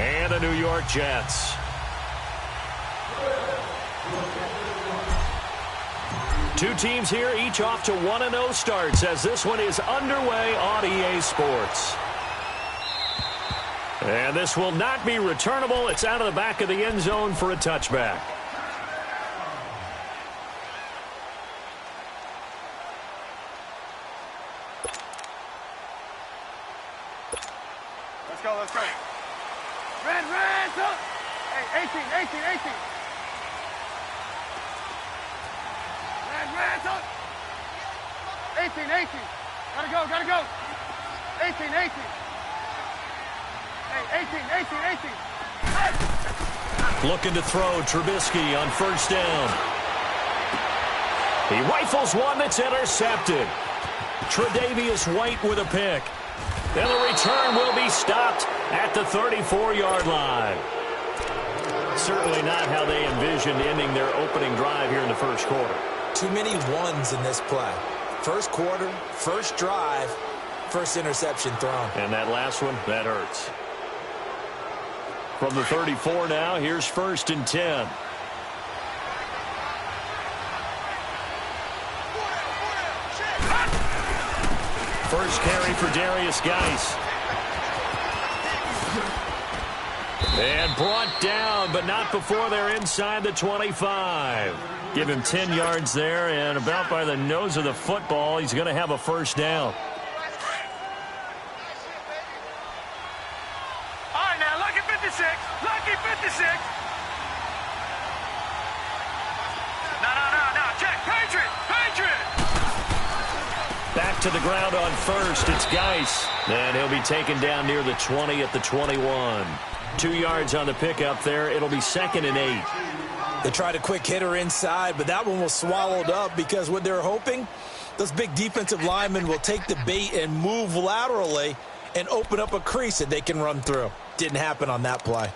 and the New York Jets. Two teams here, each off to 1-0 starts as this one is underway on EA Sports. And this will not be returnable. It's out of the back of the end zone for a touchback. Let's go, let's go. Red, up. Hey, 18. Red, up. 18. Gotta go. 18. Hey, 18. Looking to throw Trubisky on first down. He rifles one that's intercepted. Tre'Davious White with a pick. And the return will be stopped at the 34-yard line. Certainly not how they envisioned ending their opening drive here in the first quarter. Too many ones in this play. First quarter, first drive, first interception thrown. And that last one, that hurts. From the 34 now, here's 1st and 10. First carry for Darius Geis. And brought down, but not before they're inside the 25. Give him 10 yards there, and about by the nose of the football, he's going to have a first down. All right, now, lucky 56. No, check, Patriot. Back to the ground on first. It's Geis. And he'll be taken down near the 20 at the 21. 2 yards on the pickup there. It'll be 2nd and 8. They tried a quick hitter inside, but that one was swallowed up because what they're hoping, those big defensive linemen will take the bait and move laterally and open up a crease that they can run through. Didn't happen on that play.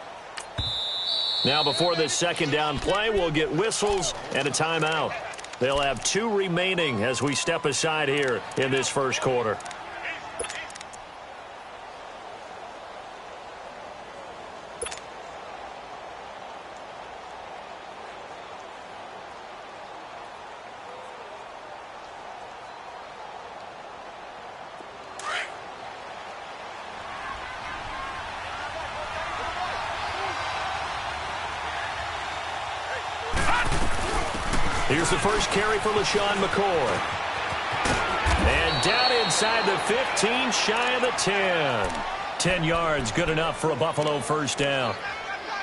Now before this second down play, we'll get whistles and a timeout. They'll have 2 remaining as we step aside here in this first quarter. Here's the first carry for LaShawn McCoy. And down inside the 15, shy of the 10. 10 yards, good enough for a Buffalo first down.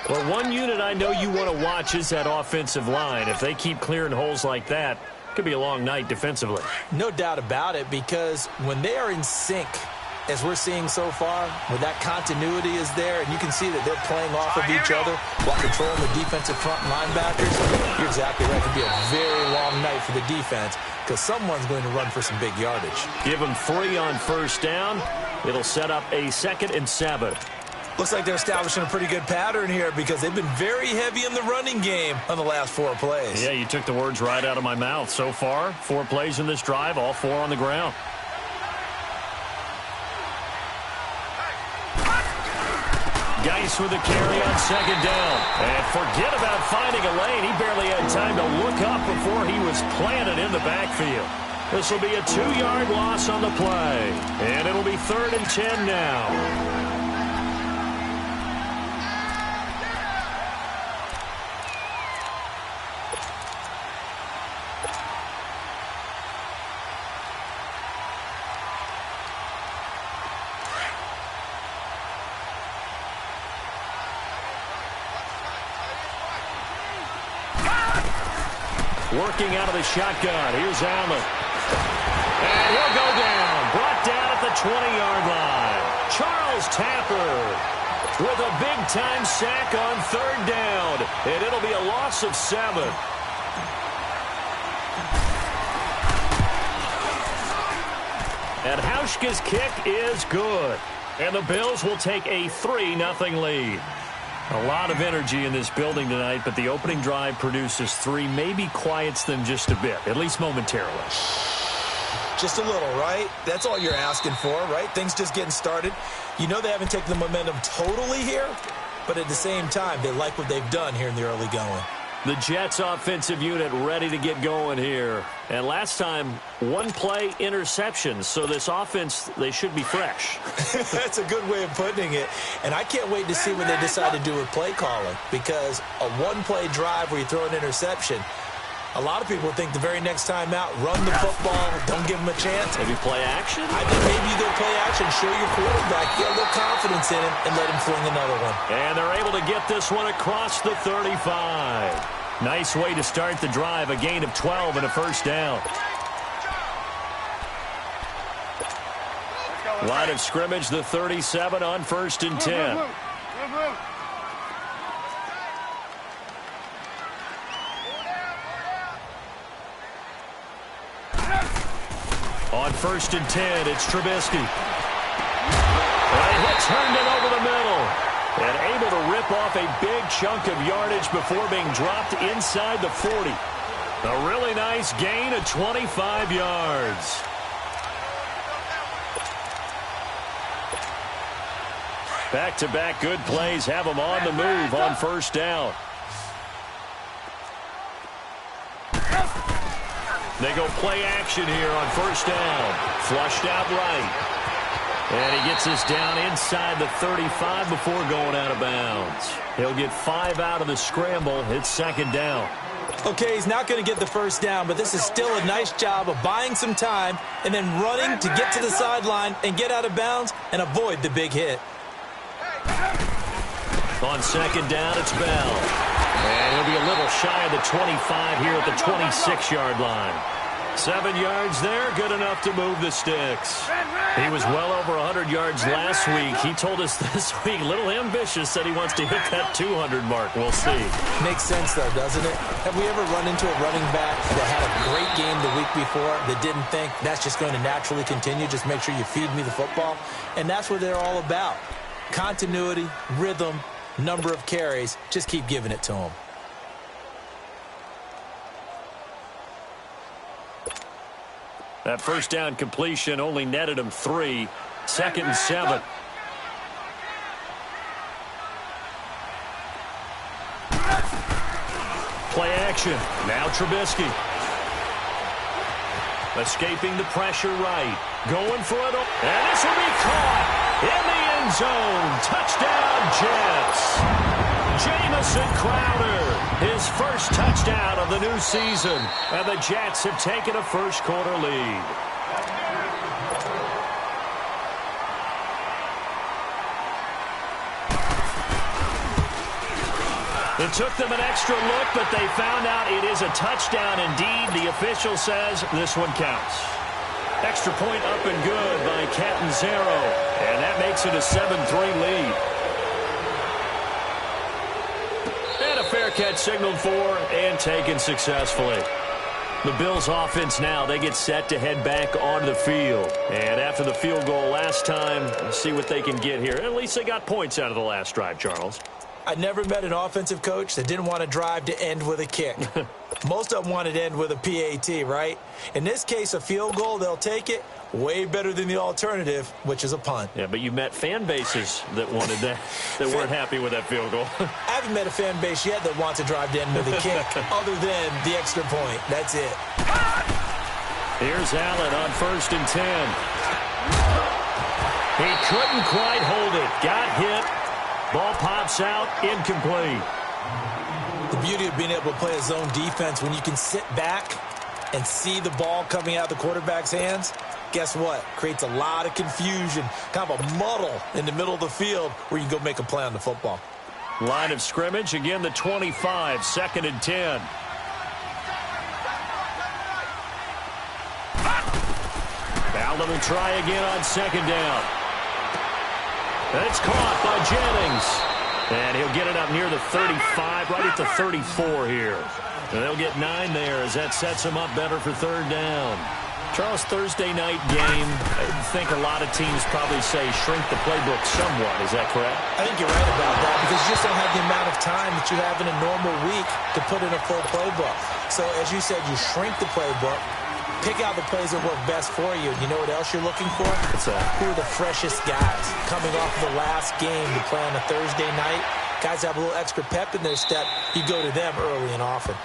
Well, one unit I know you want to watch is that offensive line. If they keep clearing holes like that, it could be a long night defensively. No doubt about it, because when they are in sync, as we're seeing so far, where that continuity is there, and you can see that they're playing off of each other while controlling the defensive front linebackers, you're exactly right. It could be a very long night for the defense because someone's going to run for some big yardage. Give them 3 on first down. It'll set up a 2nd and 7. Looks like they're establishing a pretty good pattern here because they've been very heavy in the running game on the last 4 plays. Yeah, you took the words right out of my mouth. So far, 4 plays in this drive, all 4 on the ground. Geis with a carry on second down. And forget about finding a lane. He barely had time to look up before he was planted in the backfield. This will be a 2-yard loss on the play. And it'll be 3rd and 10 now. Working out of the shotgun. Here's Allen. And he'll go down. Brought down at the 20-yard line. Charles Tapper with a big-time sack on 3rd down. And it'll be a loss of 7. And Hauschka's kick is good. And the Bills will take a 3-0 lead. A lot of energy in this building tonight, but the opening drive produces 3, maybe quiets them just a bit, at least momentarily. Just a little, right? That's all you're asking for, right? Things just getting started. You know they haven't taken the momentum totally here, but at the same time, they like what they've done here in the early going. The Jets offensive unit ready to get going here. And last time, one play interception. So this offense, they should be fresh. That's a good way of putting it. And I can't wait to see what they decide to do with play calling, because a one-play drive where you throw an interception, a lot of people think the very next time out, run the football, don't give them a chance. Maybe play action? I think maybe you go play action, show your quarterback, get a little confidence in him, and let him fling another one. And they're able to get this one across the 35. Nice way to start the drive, a gain of 12 and a first down. Line of scrimmage, the 37 on 1st and 10. On 1st and 10, it's Trubisky. And he turned it over the middle. And able to rip off a big chunk of yardage before being dropped inside the 40. A really nice gain of 25 yards. Back-to-back good plays have them on the move on 1st down. They go play action here on 1st down. Flushed out right. And he gets this down inside the 35 before going out of bounds. He'll get 5 out of the scramble. It's 2nd down. Okay, he's not going to get the first down, but this is still a nice job of buying some time and then running to get to the sideline and get out of bounds and avoid the big hit. On 2nd down, it's Bell. And he'll be a little shy of the 25 here at the 26-yard line. 7 yards there, good enough to move the sticks. He was well over 100 yards last week. He told us this week, a little ambitious, said he wants to hit that 200 mark. We'll see. Makes sense, though, doesn't it? Have we ever run into a running back that had a great game the week before that didn't think that's just going to naturally continue, just make sure you feed me the football? And that's what they're all about. Continuity, rhythm, number of carries, just keep giving it to them. That first down completion only netted him 3. 2nd and 7. Play action. Now Trubisky. Escaping the pressure right. Going for it. And this will be caught in the end zone. Touchdown, Jets. Jamison Crowder, his first touchdown of the new season. And the Jets have taken a first-quarter lead. It took them an extra look, but they found out it is a touchdown indeed. The official says this one counts. Extra point up and good by Catanzaro. And that makes it a 7-3 lead. And a fair catch signaled for and taken successfully. The Bills offense now, they get set to head back onto the field. And after the field goal last time, let's see what they can get here. At least they got points out of the last drive, Charles. I never met an offensive coach that didn't want to drive to end with a kick. Most of them wanted to end with a PAT, right? In this case, a field goal, they'll take it. Way better than the alternative, which is a punt. Yeah, but you met fan bases that wanted that, that weren't happy with that field goal. I haven't met a fan base yet that wants to drive to end with a kick, other than the extra point. That's it. Here's Allen on 1st and 10. He couldn't quite hold it. Got hit. Ball pops out, incomplete. The beauty of being able to play a zone defense when you can sit back and see the ball coming out of the quarterback's hands, guess what? Creates a lot of confusion, kind of a muddle in the middle of the field where you can go make a play on the football. Line of scrimmage, again the 25, 2nd and 10. Allen will try again on 2nd down. It's caught by Jennings. And he'll get it up near the 35, right at the 34 here. And they'll get 9 there as that sets him up better for 3rd down. Charles, Thursday night game, I think a lot of teams probably say shrink the playbook somewhat. Is that correct? I think you're right about that because you just don't have the amount of time that you have in a normal week to put in a full playbook. So, as you said, you shrink the playbook. Pick out the plays that work best for you. You know what else you're looking for? What's that? Who are the freshest guys coming off the last game to play on a Thursday night? Guys have a little extra pep in their step. You go to them early and often.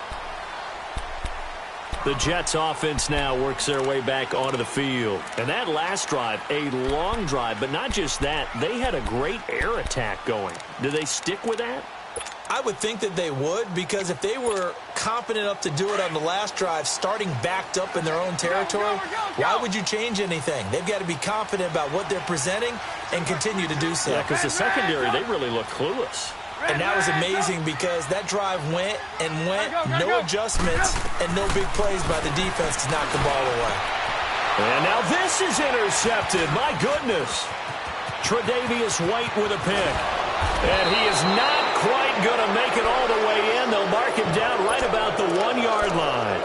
The Jets offense now works their way back onto the field. And that last drive, a long drive, but not just that, they had a great air attack going. Do they stick with that? I would think that they would, because if they were confident enough to do it on the last drive, starting backed up in their own territory, why would you change anything? They've got to be confident about what they're presenting and continue to do so. Yeah, because the secondary, they really look clueless. And that was amazing because that drive went and went, no adjustments, and no big plays by the defense to knock the ball away. And now this is intercepted. My goodness. Tre'Davious White with a pick. And he is not quite going to make it all the way in. They'll mark him down right about the 1-yard line.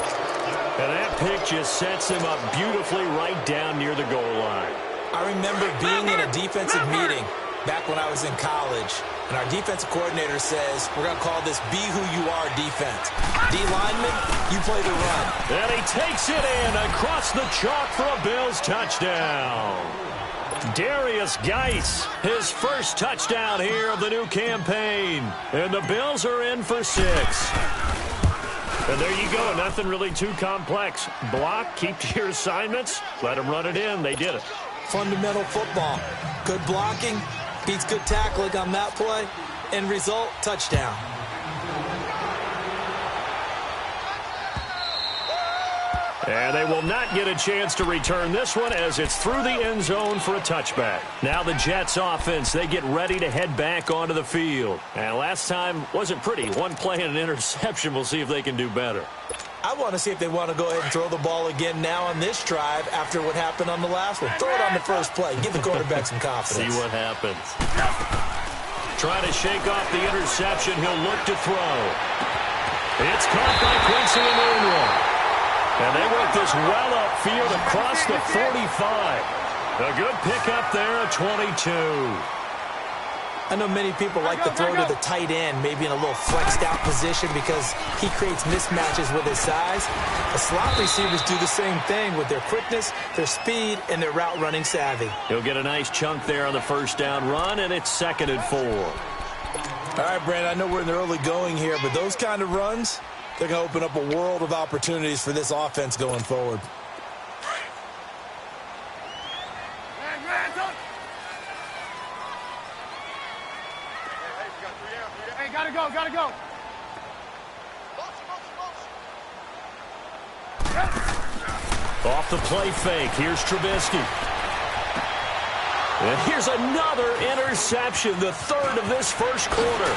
And that pick just sets him up beautifully right down near the goal line. I remember being in a defensive meeting back when I was in college, and our defensive coordinator says, we're going to call this be who you are defense. D lineman, you play the run. And he takes it in across the chalk for a Bills touchdown. Darius Geis, his first touchdown here of the new campaign. And the Bills are in for 6. And there you go, nothing really too complex. Block, keep to your assignments, let them run it in. They did it. Fundamental football. Good blocking, beats good tackling on that play. End result, touchdown. And they will not get a chance to return this one as it's through the end zone for a touchback. Now the Jets offense, they get ready to head back onto the field. And last time wasn't pretty. One play and an interception. We'll see if they can do better. I want to see if they want to go ahead and throw the ball again now on this drive after what happened on the last one. Throw it on the first play. Give the quarterback some confidence. See what happens. Trying to shake off the interception. He'll look to throw. It's caught by Quincy Enunwa. And they work this well upfield across the 45. A good pickup there at 22. I know many people like to throw to the tight end, maybe in a little flexed out position because he creates mismatches with his size. The slot receivers do the same thing with their quickness, their speed, and their route running savvy. He'll get a nice chunk there on the first down run, and it's 2nd and 4. All right, Brandon, I know we're in the early going here, but those kind of runs, they're going to open up a world of opportunities for this offense going forward. Hey, gotta go, gotta go. Off the play fake, here's Trubisky. And here's another interception, the 3rd of this first quarter.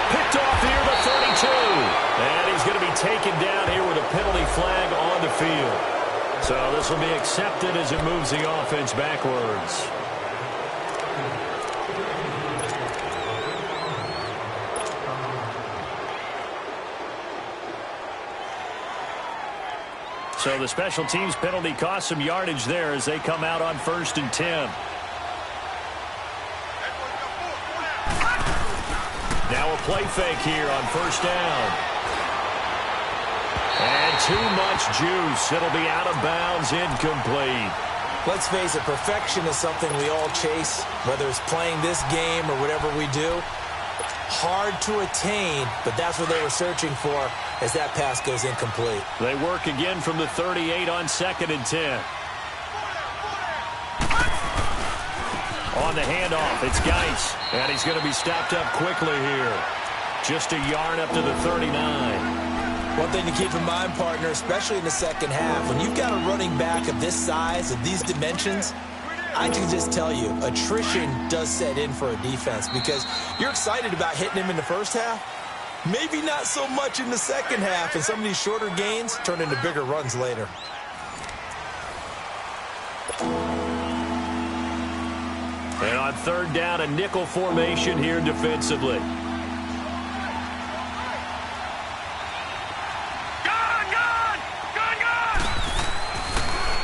Picked off near the 32. And he's going to be taken down here with a penalty flag on the field. So this will be accepted as it moves the offense backwards. So the special teams penalty cost some yardage there as they come out on 1st and 10. Now a play fake here on 1st down. And too much juice. It'll be out of bounds, incomplete. Let's face it, perfection is something we all chase, whether it's playing this game or whatever we do. Hard to attain, but that's what they were searching for as that pass goes incomplete. They work again from the 38 on 2nd and 10. On the handoff, it's Geis, and he's going to be stopped up quickly here. Just a yard up to the 39. One thing to keep in mind, partner, especially in the second half, when you've got a running back of this size, of these dimensions, I can just tell you, attrition does set in for a defense because you're excited about hitting him in the first half. Maybe not so much in the second half, and some of these shorter gains turn into bigger runs later. And on 3rd down, a nickel formation here defensively.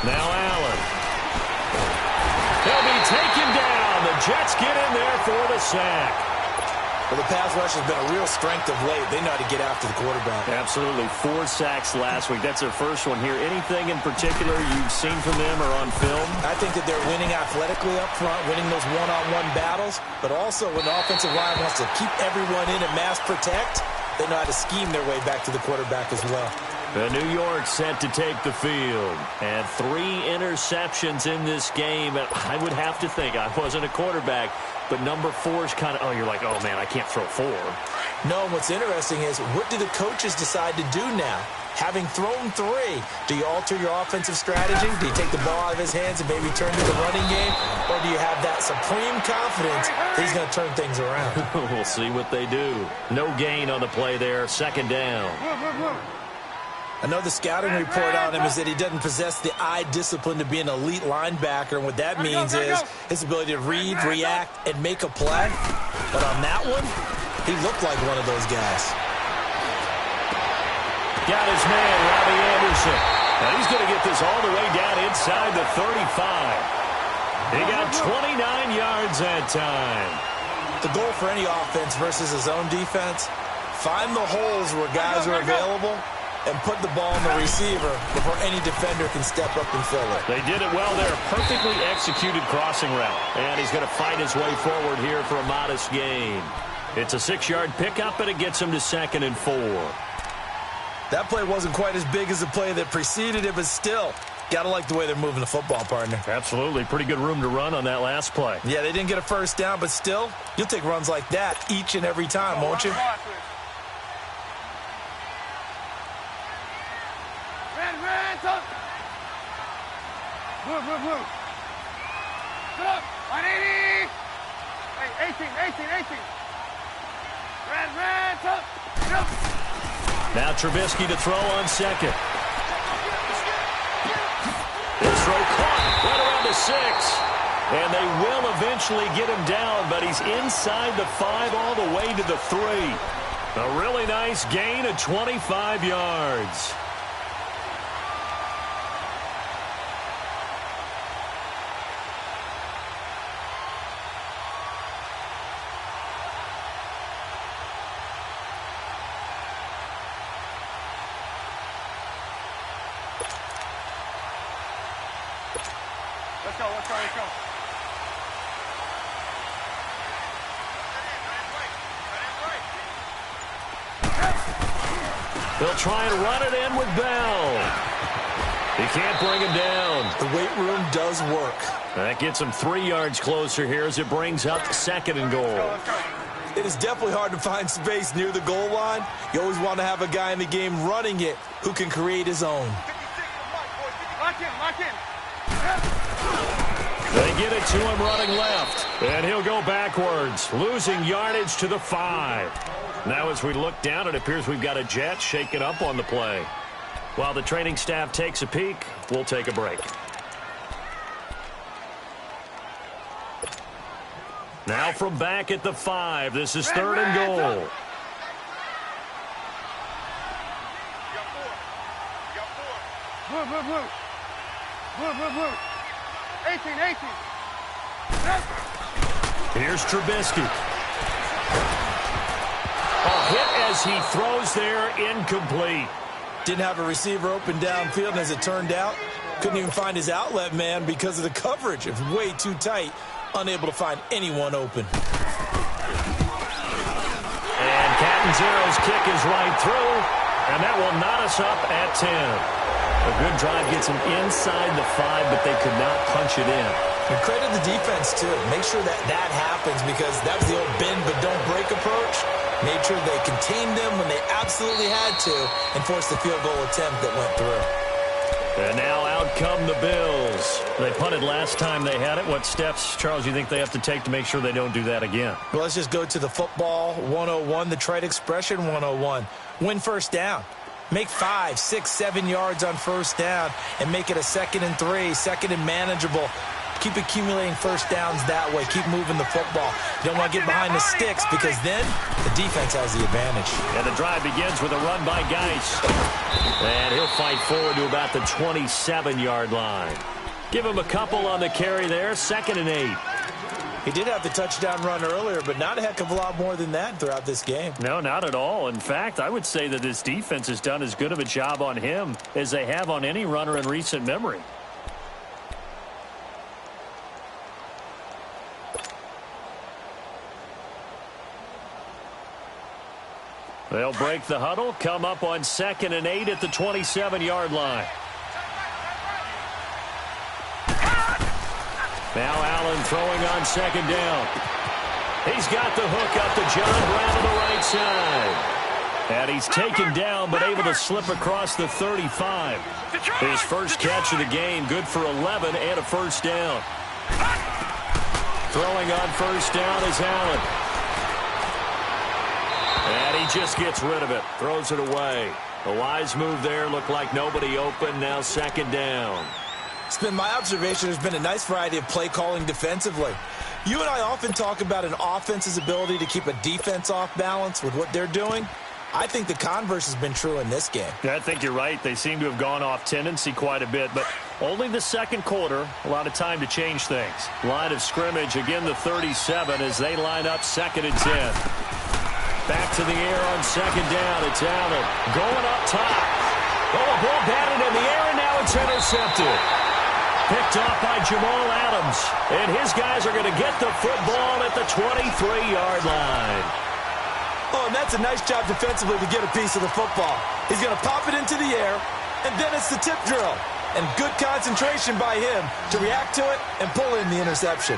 Now Allen. He'll be taken down. The Jets get in there for the sack. Well, the pass rush has been a real strength of late. They know how to get after the quarterback. Absolutely. 4 sacks last week. That's their first one here. Anything in particular you've seen from them or on film? I think that they're winning athletically up front, winning those one-on-one battles, but also when the offensive line wants to keep everyone in and mass protect, they know how to scheme their way back to the quarterback as well. New York set to take the field. And 3 interceptions in this game. I would have to think, I wasn't a quarterback, but number 4 is kind of, you're like, oh, man, I can't throw 4. No, what's interesting is, what do the coaches decide to do now? Having thrown 3, do you alter your offensive strategy? Do you take the ball out of his hands and maybe turn to the running game? Or do you have that supreme confidence that he's going to turn things around? We'll see what they do. No gain on the play there. 2nd down. I know the scouting report on him is that he doesn't possess the eye discipline to be an elite linebacker, and what that means is his ability to read, react, and make a play. But on that one, he looked like one of those guys. Got his man, Robbie Anderson. Now he's going to get this all the way down inside the 35. He got 29 yards that time. The goal for any offense versus his own defense, find the holes where guys are available and put the ball in the receiver before any defender can step up and fill it. They did it well there. Perfectly executed crossing route. And he's going to fight his way forward here for a modest gain. It's a 6-yard pickup, and it gets him to 2nd and 4. That play wasn't quite as big as the play that preceded it, but still, got to like the way they're moving the football, partner. Absolutely. Pretty good room to run on that last play. Yeah, they didn't get a first down, but still, you'll take runs like that each and every time, won't you? Move. Get up. 180. Hey, 18. Ran, up. Get up. Now Trubisky to throw on 2nd. This throw caught right around the 6. And they will eventually get him down, but he's inside the 5 all the way to the 3. A really nice gain of 25 yards. Let's go. They'll try and run it in with Bell. He can't bring him down. The weight room does work. That gets him 3 yards closer here as it brings up 2nd and goal. It is definitely hard to find space near the goal line. You always want to have a guy in the game running it who can create his own. Lock in. They get it to him running left. And he'll go backwards, losing yardage to the 5. Now as we look down, it appears we've got a Jet shaken up on the play. While the training staff takes a peek, we'll take a break. Now from back at the 5, this is 3rd and goal. Move. 18. Here's Trubisky. A hit as he throws there, incomplete. Didn't have a receiver open downfield, and as it turned out, couldn't even find his outlet man because of the coverage. It was way too tight, unable to find anyone open. And Catanzaro's kick is right through, and that will knot us up at 10. A good drive gets them inside the 5, but they could not punch it in. And credit the defense, too. Make sure that happens because that was the old bend but don't break approach. Made sure they contained them when they absolutely had to and forced the field goal attempt that went through. And now out come the Bills. They punted last time they had it. What steps, Charles, you think they have to take to make sure they don't do that again? Well, let's just go to the football 101, the trite expression 101. Win first down. Make 5, 6, 7 yards on first down and make it a 2nd and 3, 2nd and manageable. Keep accumulating first downs that way. Keep moving the football. You don't want to get behind the sticks because then the defense has the advantage. And the drive begins with a run by Geis. And he'll fight forward to about the 27-yard line. Give him a couple on the carry there, 2nd and 8. He did have the touchdown run earlier, but not a heck of a lot more than that throughout this game. No, not at all. In fact, I would say that this defense has done as good of a job on him as they have on any runner in recent memory. They'll break the huddle, come up on 2nd and 8 at the 27-yard line. Now Allen throwing on 2nd down. He's got the hook up to John Brown to the right side. And he's taken down but able to slip across the 35. His first catch of the game, good for 11 and a first down. Throwing on first down is Allen. And he just gets rid of it, throws it away. A wise move there, looked like nobody open, now 2nd down. It's been my observation there's been a nice variety of play calling defensively. You and I often talk about an offense's ability to keep a defense off balance with what they're doing. I think the converse has been true in this game. Yeah, I think you're right. They seem to have gone off tendency quite a bit, but only the second quarter, a lot of time to change things. Line of scrimmage, again the 37 as they line up 2nd and 10. Back to the air on 2nd down. It's Allen going up top. Oh, a ball batted in the air, and now it's intercepted. Picked off by Jamal Adams. And his guys are going to get the football at the 23-yard line. Oh, and that's a nice job defensively to get a piece of the football. He's going to pop it into the air, and then it's the tip drill. And good concentration by him to react to it and pull in the interception.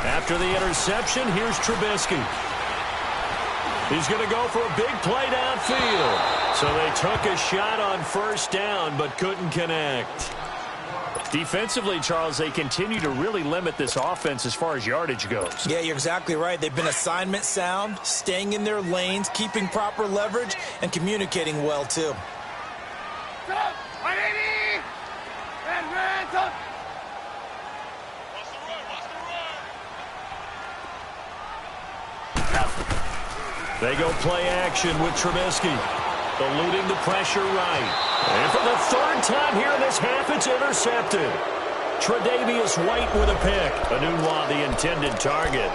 After the interception, here's Trubisky. He's going to go for a big play downfield. So they took a shot on first down but couldn't connect. Defensively, Charles, they continue to really limit this offense as far as yardage goes. Yeah, you're exactly right. They've been assignment sound, staying in their lanes, keeping proper leverage, and communicating well, too. They go play action with Trubisky. Eluding the pressure right. And for the 3rd time here in this half, it's intercepted. Tre'Davious White with a pick. Anunwa, the intended target.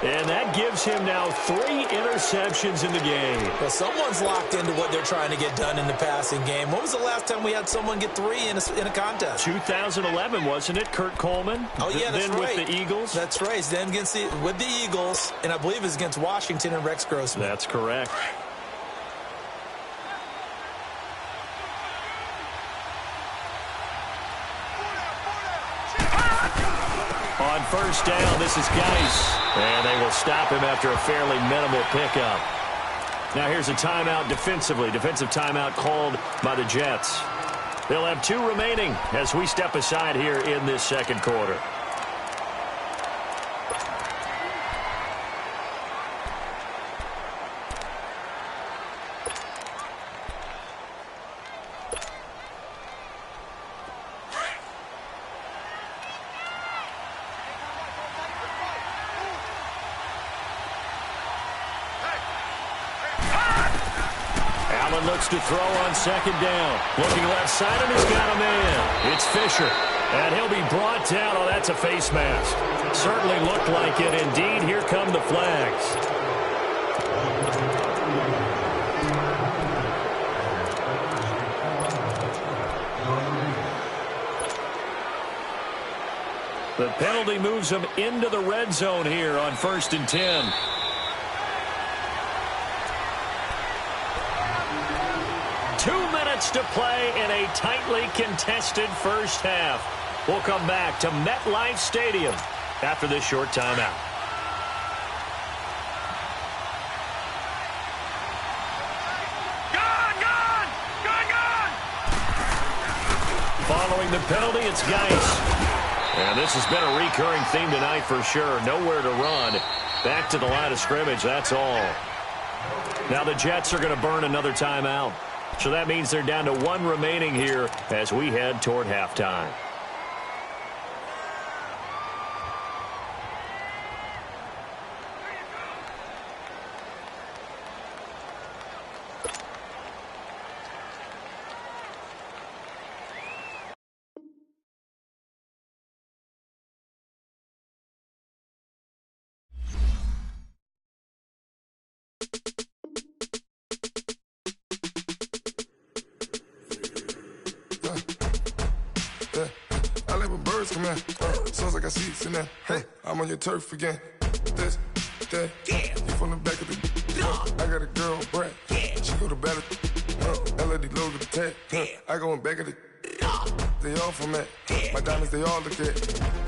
And that gives him now 3 interceptions in the game. Well, someone's locked into what they're trying to get done in the passing game. When was the last time we had someone get 3 in a contest? 2011, wasn't it? Kurt Coleman? Oh, yeah, that's then right. With the Eagles? That's right. Then with the Eagles, and I believe it's against Washington and Rex Grossman. That's correct. On first down, this is Geis. And they will stop him after a fairly minimal pickup. Now here's a timeout defensively. Defensive timeout called by the Jets. They'll have 2 remaining as we step aside here in this second quarter. Looks to throw on 2nd down. Looking left side, and he's got a man. It's Fisher. And he'll be brought down. Oh, that's a face mask. Certainly looked like it. Indeed, here come the flags. The penalty moves him into the red zone here on 1st and 10. To play in a tightly contested first half. We'll come back to MetLife Stadium after this short timeout. Following the penalty, it's Geis. And this has been a recurring theme tonight for sure. Nowhere to run. Back to the line of scrimmage, that's all. Now the Jets are going to burn another timeout. So that means they're down to 1 remaining here as we head toward halftime. birds come in. Sounds like I seats in there. Hey, I'm on your turf again. This, that, you from the back of the. I got a girl, Brad. She go to battle. LED logo the tag. I go in back of the. They all from that. My diamonds, they all look at.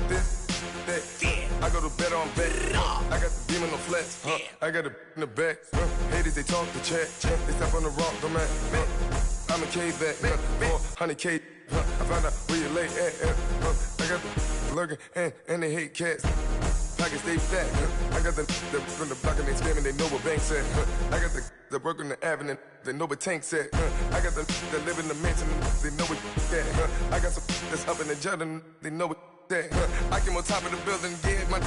This, that. I go to bed on bed. I got the beam on the flats. I got it in the back. Haters, they talk the chat. They step on the rock, the man. I'm a K-back. 400K. I found out where you lay at. I got the lurking and they hate cats. Pockets stay fat. I got the from the block and they screaming, they know what banks at. I got the work on the avenue, they know what tanks at. I got the live in the mansion, they know what that. I got some that's up in the judging, they know what that. I came on top of the building, yeah, my